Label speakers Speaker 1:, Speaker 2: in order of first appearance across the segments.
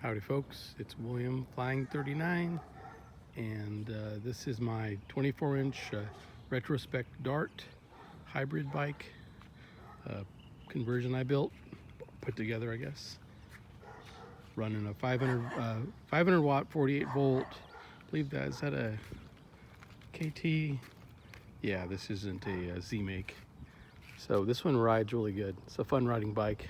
Speaker 1: Howdy folks, it's William Flying 39, and this is my 24-inch Retrospec Dart hybrid bike conversion I put together I guess. Running a 500 watt 48 volt, I believe that, is that a KT? Yeah, this isn't a Z make. So this one rides really good. It's a fun riding bike.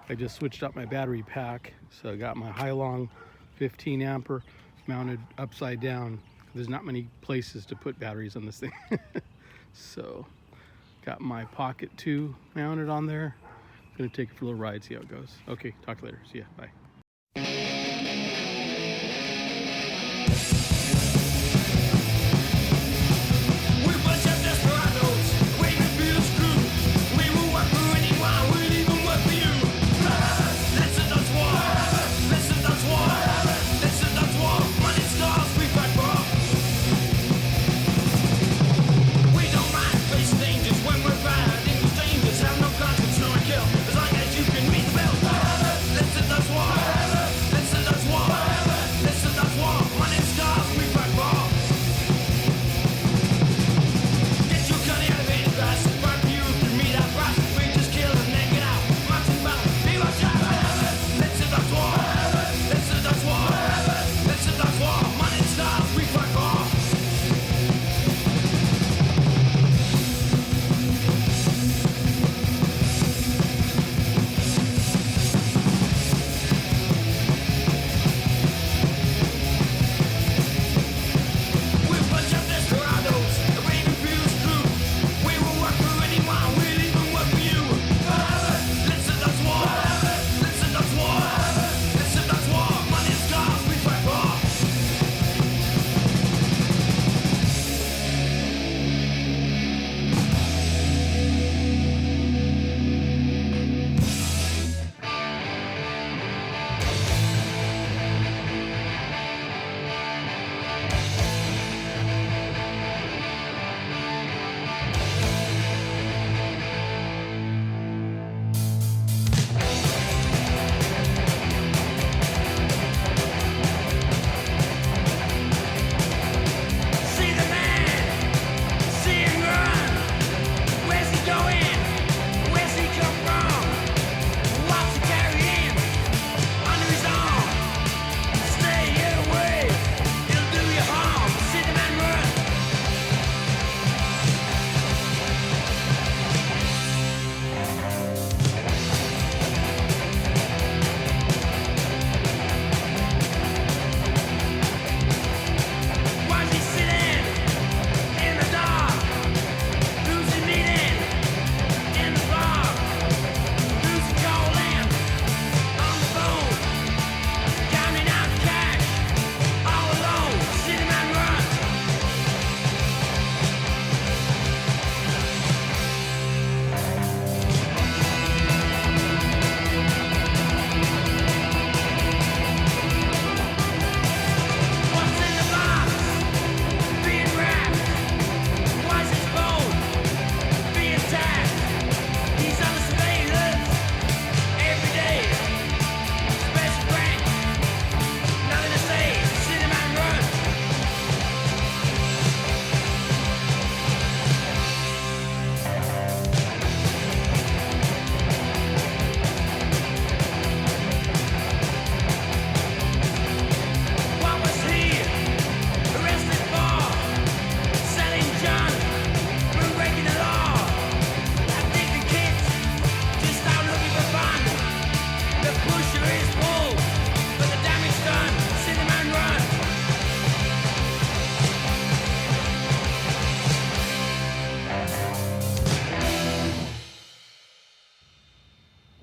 Speaker 1: I just switched up my battery pack, so I got my Hailong 15 ampere mounted upside down. There's not many places to put batteries on this thing. So got my Pocket 2 mounted on there. Gonna take it for a little ride, see how it goes. Okay, talk later, see ya, bye.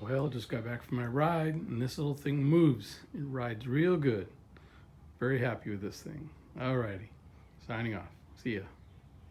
Speaker 1: Well, just got back from my ride, and this little thing moves. It rides real good. Very happy with this thing. Alrighty, signing off. See ya.